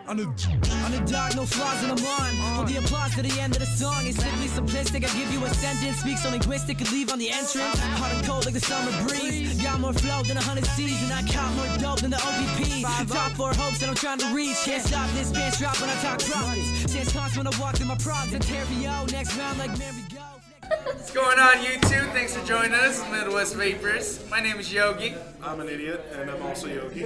Underdog, no flaws in I'm on. For the applause to the end of the song is simply simplistic. I give you a sentence, speaks on linguistic, could leave on the entrance. Hot and cold like the summer breeze. Got more flow than 100 C's, and I count more dope than the OPP. Top 4 hopes that I'm trying to reach. Can't stop this pants drop when I talk profits. Chance constant when I walk through my prods. Ontario, next round like Mary Go. What's going on, YouTube? Thanks for joining us, Midwest Vapors. My name is Yogi. I'm an idiot, and I'm also Yogi.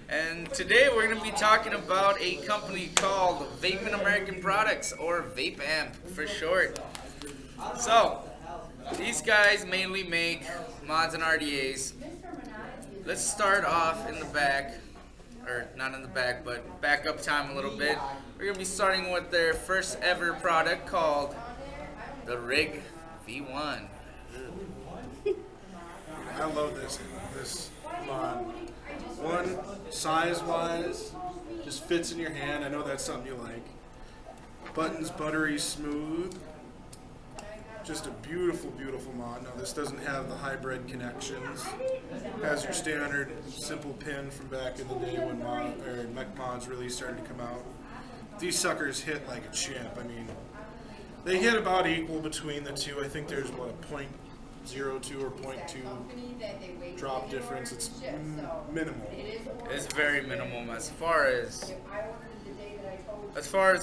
And today we're going to be talking about a company called Vape American Products, or Vape Amp for short. So, these guys mainly make mods and RDAs. Let's start off in the back, or not in the back, but back up time a little bit. We're going to be starting with their first ever product called the Rig V1. I love this mod. One, size-wise, just fits in your hand. I know that's something you like. Buttons buttery smooth. Just a beautiful, beautiful mod. Now this doesn't have the hybrid connections. Has your standard simple pin from back in the day when mech mods really started to come out. These suckers hit like a champ. I mean, they hit about equal between the two. I think there's what, 0.02 or 0.2 drop difference. It's minimal. It's very minimal as far as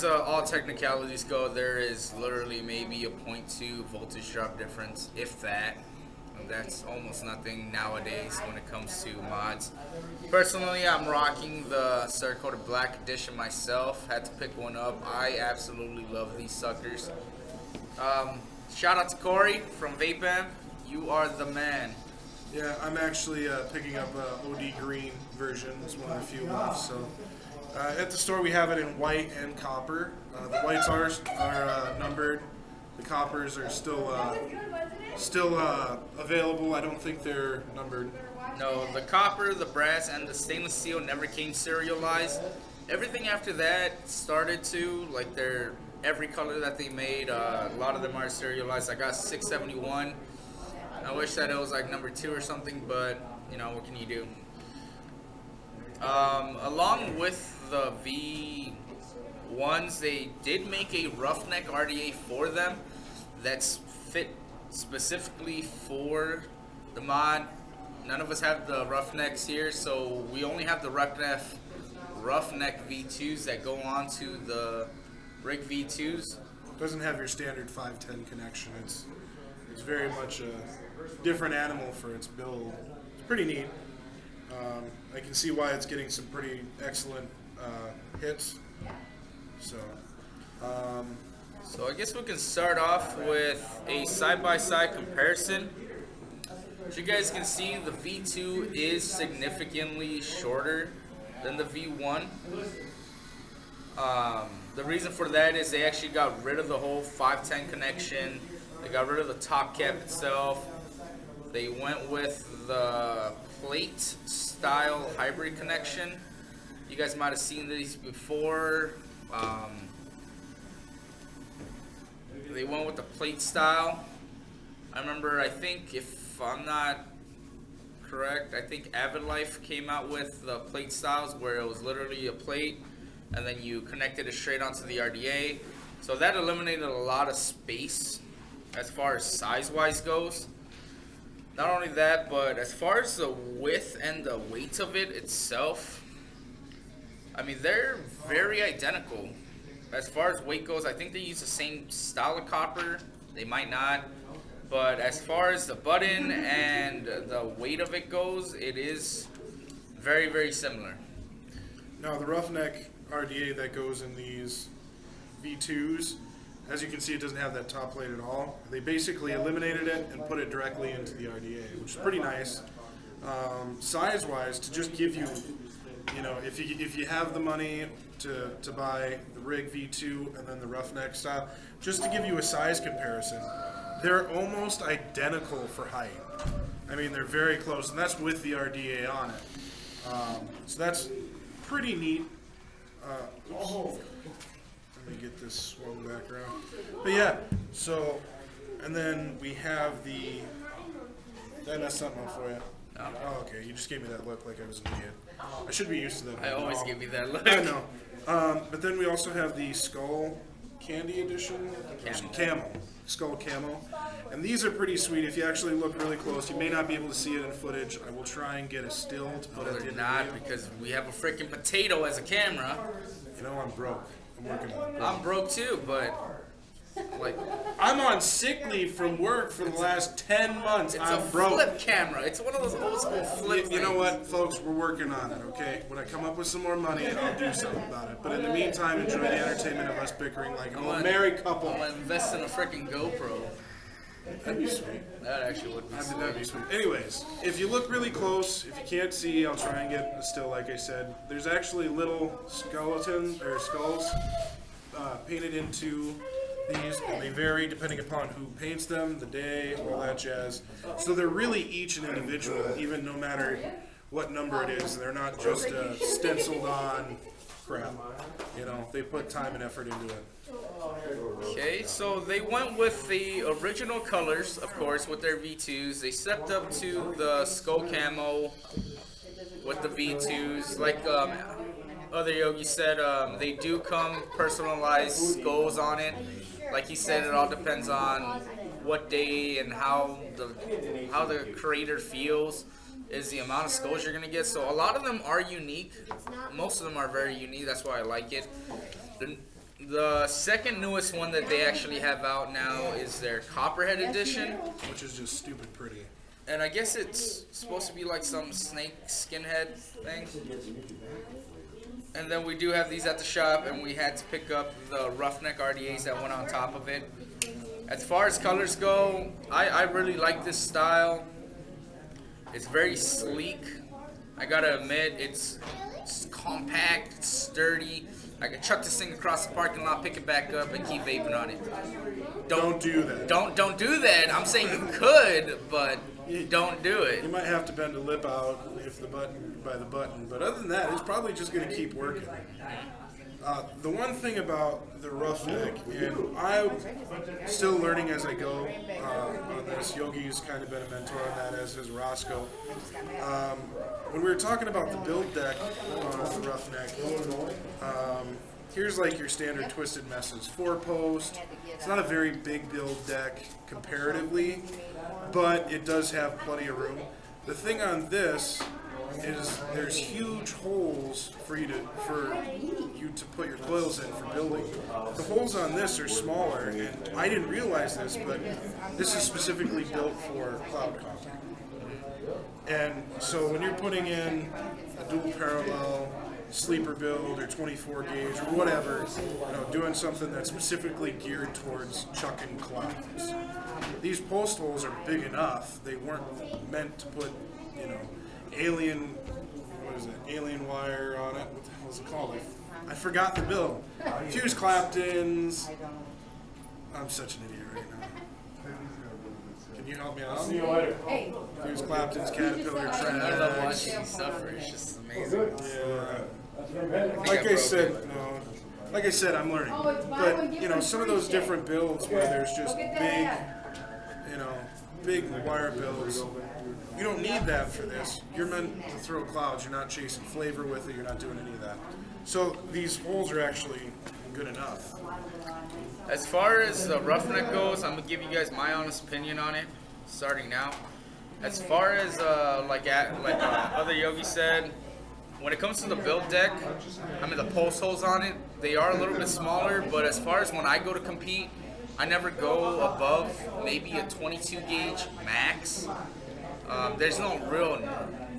all technicalities go. There is literally maybe a 0.2 voltage drop difference, if that. And that's almost nothing nowadays when it comes to mods. Personally, I'm rocking the Cerakote Black Edition myself. Had to pick one up. I absolutely love these suckers. Shout out to Corey from Vape Amp. You are the man. Yeah, I'm actually picking up OD green version. It's one of the few left. So at the store we have it in white and copper. The whites are numbered. The coppers are still available. I don't think they're numbered. No, the copper, the brass, and the stainless steel never came serialized. Everything after that started to, like, every color that they made, a lot of them are serialized. I got 671. I wish that it was like number 2 or something, but you know, what can you do? Along with the V1s, they did make a Roughneck Rda for them that's fit specifically for the mod. None of us have the Roughnecks here, so we only have the Roughneck V2s that go on to the Rig V2s. It doesn't have your standard 510 connection. It's very much a different animal for its build. It's pretty neat. I can see why it's getting some pretty excellent hits. So I guess we can start off with a side-by-side comparison. As you guys can see, the V2 is significantly shorter than the V1. The reason for that is they actually got rid of the whole 510 connection. They got rid of the top cap itself. They went with the plate style hybrid connection. You guys might have seen these before. They went with the plate style. I remember, I think, if I'm not correct, I think Avid Life came out with the plate styles where it was literally a plate and then you connected it straight onto the RDA. So that eliminated a lot of space as far as size-wise goes. Not only that, but as far as the width and the weight of it itself, I mean, they're very identical. As far as weight goes, I think they use the same style of copper. They might not. But as far as the button and the weight of it goes, it is very, very similar. now the Roughneck Rda that goes in these V2s, as you can see, it doesn't have that top plate at all. They basically eliminated it and put it directly into the RDA, which is pretty nice. Size-wise, to just give you, if you have the money to buy the Rig V2 and then the Roughneck style, just to give you a size comparison, they're almost identical for height. I mean, they're very close, and that's with the RDA on it. So that's pretty neat. Let me get this swung back around. But yeah, so, and then we have the, did I mess something up for you? No. Oh, okay. You just gave me that look like I was an idiot. I should be used to that. I always give you that look. I know. But then we also have the Skull Candy Edition. Camo. Skull Camo. And these are pretty sweet. If you actually look really close, you may not be able to see it in footage. I will try and get a still to put at the They're end not, of the video. because we have a freaking potato as a camera. You know, I'm broke. I'm working on it. I'm broke too, but like I'm on sick leave from work for the last 10 months. it's I'm a broke. flip camera. It's one of those old school flip. You know things. what, folks? We're working on it, okay? When I come up with some more money, I'll do something about it. But in the meantime, enjoy the entertainment of us bickering like an old married couple. I'm gonna invest in a freaking GoPro. That'd be sweet. That actually would be sweet. That'd be sweet. Anyways, if you look really close, if you can't see, I'll try and get a still, like I said. There's actually little skeletons or skulls painted into these, and they vary depending upon who paints them, the day, all that jazz. So they're really each an individual, even no matter what number it is. They're not just stenciled on crap. You know, they put time and effort into it. Okay, so they went with the original colors, of course, with their V2s. They stepped up to the skull camo with the V2s. Like other Yogi said, they do come personalized skulls on it. Like he said, it all depends on what day and how the creator feels is the amount of skulls you're gonna get. So a lot of them are unique. Most of them are very unique. That's why I like it. The second newest one that they actually have out now is their Copperhead edition, Which is just stupid pretty. and I guess it's supposed to be like some snake skinhead thing. And then we do have these at the shop, and we had to pick up the Roughneck Rdas that went on top of it. As far as colors go, I really like this style. It's very sleek. I gotta admit, it's compact, it's sturdy. I can chuck this thing across the parking lot, pick it back up, and keep vaping on it. Don't do that. Don't do that. I'm saying you could, but don't do it. You might have to bend a lip out if the button by the button, but other than that, it's probably just going to keep working. The one thing about the Roughneck, and I'm still learning as I go on this. Yogi's kind of been a mentor on that, as has Roscoe. When we were talking about the build deck on the Roughneck, here's like your standard Twisted Messes 4-post. It's not a very big build deck comparatively, but it does have plenty of room. The thing on this is there's huge holes for you to put your coils in for building. The holes on this are smaller, and I didn't realize this, but this is specifically built for cloud copper. And so when you're putting in a dual parallel sleeper build or 24 gauge or whatever, doing something that's specifically geared towards chucking clouds, these post holes are big enough. They weren't meant to put, alien wire on it. What the hell is it called? I forgot the build. Fuse Claptons. I'm such an idiot right now. Can you help me out? See you later. Fuse Claptons, Caterpillar, I love Trax. watching you suffer. It's just amazing. Yeah. Like I said, I'm learning. But some of those different builds where there's just big wire builds. You don't need that for this. You're meant to throw clouds. You're not chasing flavor with it. You're not doing any of that. So these holes are actually good enough. As far as the Roughneck goes, I'm gonna give you guys my honest opinion on it, starting now. As far as other Yogi said, when it comes to the build deck, the post holes on it, they are a little bit smaller. But as far as when I go to compete, I never go above maybe a 22 gauge max. There's no real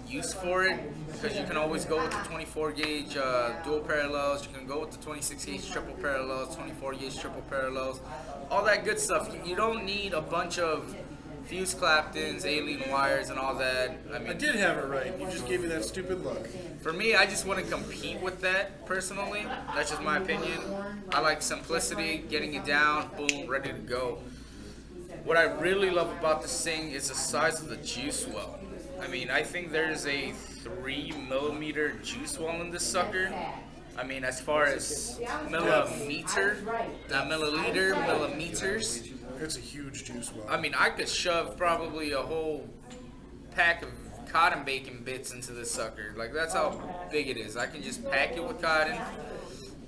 use for it because you can always go with the 24 gauge dual parallels. You can go with the 26 gauge triple parallels, 24 gauge triple parallels, all that good stuff. You don't need a bunch of fuse Claptons, alien wires, and all that. I did have it right. You just gave me that stupid look. For me, I just want to compete with that personally. That's just my opinion. I like simplicity, getting it down, boom, ready to go. What I really love about this thing is the size of the juice well. I think there's a 3mm juice well in this sucker. As far as millimeter, not milliliter, millimeters. It's a huge juice well. I could shove probably a whole pack of cotton bacon bits into this sucker. Like, that's how big it is. I can just pack it with cotton,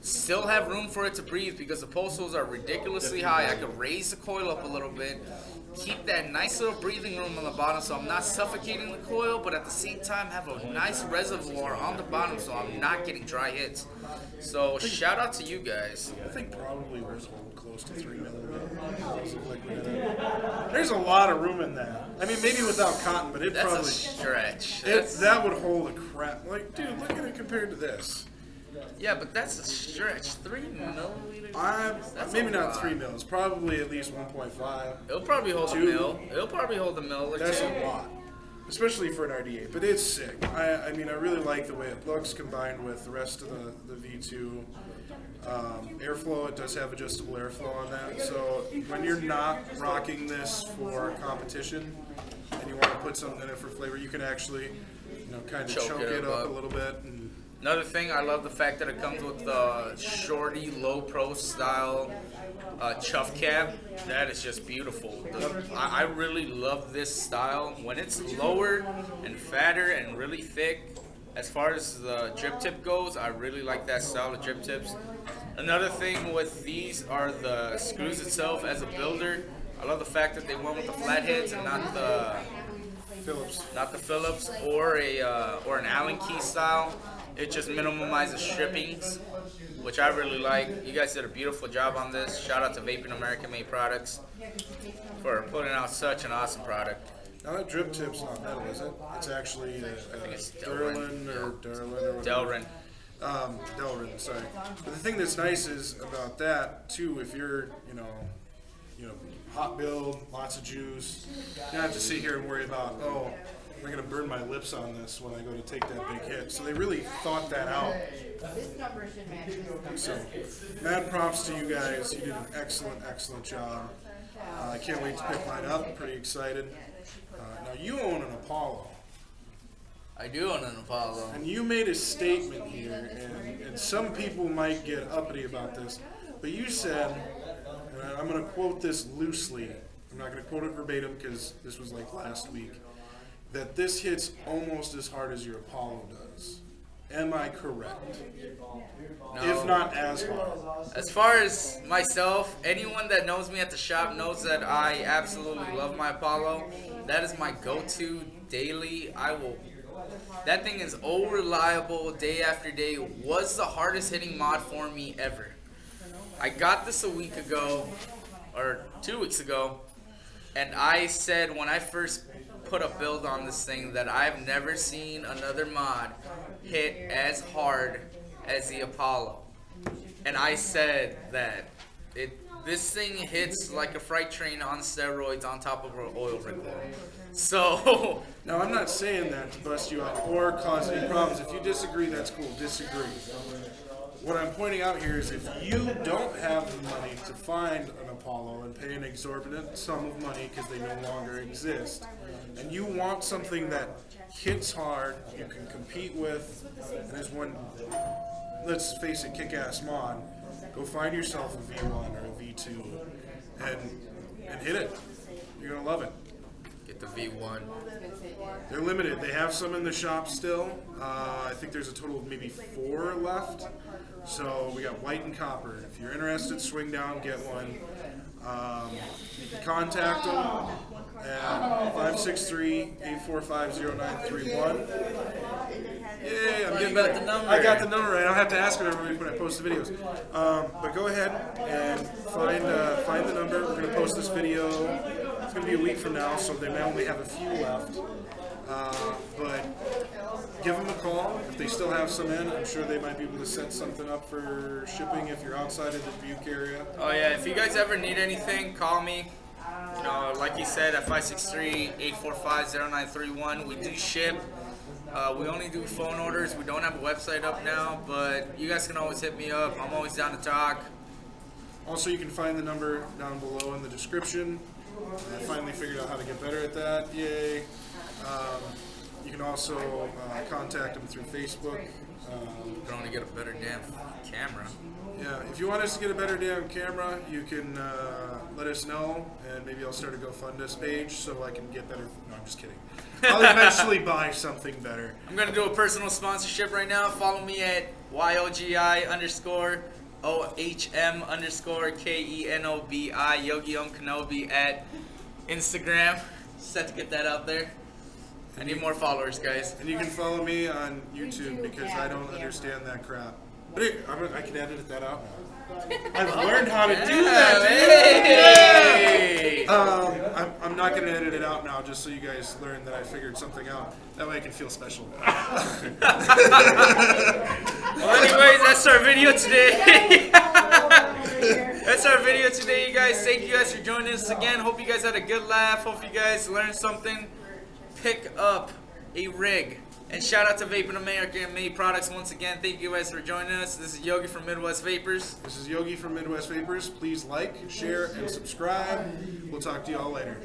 still have room for it to breathe because the pulse holes are ridiculously high. I could raise the coil up a little bit, keep that nice little breathing room on the bottom so I'm not suffocating the coil, but at the same time have a nice reservoir on the bottom so I'm not getting dry hits. So shout out to you guys. I think probably was hold close to 3 milliliters of liquid in it. There's a lot of room in that. I mean, maybe without cotton, but it That's probably a stretch. that would hold a crap. Like, dude, look at it compared to this. Yeah, but that's a stretch. 3 milliliters. That's Maybe a not lot. 3 mils. Probably at least 1.5. It'll probably hold a 2. mil. It'll probably hold a mil or That's two. a lot, especially for an RDA. But it's sick. I mean, I really like the way it looks combined with the rest of the V2 airflow. It does have adjustable airflow on that. So when you're not rocking this for competition and you want to put something in it for flavor, you can actually, kind of choke it up a little bit. And Another thing, I love the fact that it comes with the shorty, low pro style chuff cap. That is just beautiful. I really love this style. When it's lower and fatter and really thick, as far as the drip tip goes, I really like that style of drip tips. Another thing with these are the screws itself as a builder. I love the fact that they went with the flatheads and not the Phillips or an Allen key style. It just minimizes strippings, which I really like. You guys did a beautiful job on this. Shout out to Vape American Made Products for putting out such an awesome product. now that drip tip's not metal, is it? It's actually it's Delrin or whatever. Delrin, sorry. But the thing that's nice is about that too, if you're, hot build, lots of juice, you don't have to sit here and worry about, oh, am I going to burn my lips on this when I go to take that big hit? So they really thought that out. So, mad props to you guys. You did an excellent, excellent job. I can't wait to pick mine up. I'm pretty excited. Now, you own an Apollo. I do own an Apollo. And you made a statement here, and some people might get uppity about this, but you said, and I'm going to quote this loosely, I'm not going to quote it verbatim because this was like last week, that this hits almost as hard as your Apollo does. Am I correct? No. If not as hard. As far as myself, anyone that knows me at the shop knows that I absolutely love my Apollo. That is my go-to daily. That thing is all reliable day after day. Was the hardest hitting mod for me ever. I got this a week ago, or 2 weeks ago, and I said when I first put a build on this thing that I've never seen another mod hit as hard as the Apollo. And I said that this thing hits like a freight train on steroids on top of an oil rig. So Now, I'm not saying that to bust you out or cause any problems. If you disagree, that's cool. Disagree. What I'm pointing out here is if you don't have the money to find an Apollo and pay an exorbitant sum of money because they no longer exist, and you want something that hits hard, you can compete with, and is one, let's face it, kick-ass mod, go find yourself a V1 or a V2 and hit it. You're going to love it. get the V1. They're limited. They have some in the shop still. I think there's a total of maybe 4 left. So we got white and copper. If you're interested, swing down, get one. You can contact them at 563-845-0931. Yay, I'm getting better. I got the number right. I don't have to ask it every week when I post the videos. But go ahead and find the number. We're going to post this video. It's going to be a week from now, so they may only have a few left. But give them a call. If they still have some in, I'm sure they might be able to set something up for shipping if you're outside of the Dubuque area. Oh yeah, if you guys ever need anything, call me. Like you said, at 563-845-0931. We do ship. We only do phone orders. We don't have a website up now, but you guys can always hit me up. I'm always down to talk. Also, you can find the number down below in the description. I finally figured out how to get better at that. Yay. You can also contact them through Facebook. But I want to get a better damn camera. Yeah, if you want us to get a better damn camera, you can let us know, and maybe I'll start a GoFundMe page so I can get better. No, I'm just kidding. I'll eventually buy something better. I'm going to do a personal sponsorship right now. Follow me at YOGI_OHM_KENOBI Yogi Om Kenobi at Instagram. Set to get that out there. I need more followers, guys. And you can follow me on YouTube because I don't understand that crap. But I can edit that out now. I've learned how to do that. Hey! I'm not going to edit it out now just so you guys learn that I figured something out. That way I can feel special. Well, anyways, that's our video today. That's our video today, you guys. Thank you guys for joining us again. Hope you guys had a good laugh. Hope you guys learned something. Pick up a rig. And shout out to Vape in America and Made Products once again. Thank you guys for joining us. This is Yogi from Midwest Vapors. This is Yogi from Midwest Vapors. Please like, share, and subscribe. We'll talk to you all later.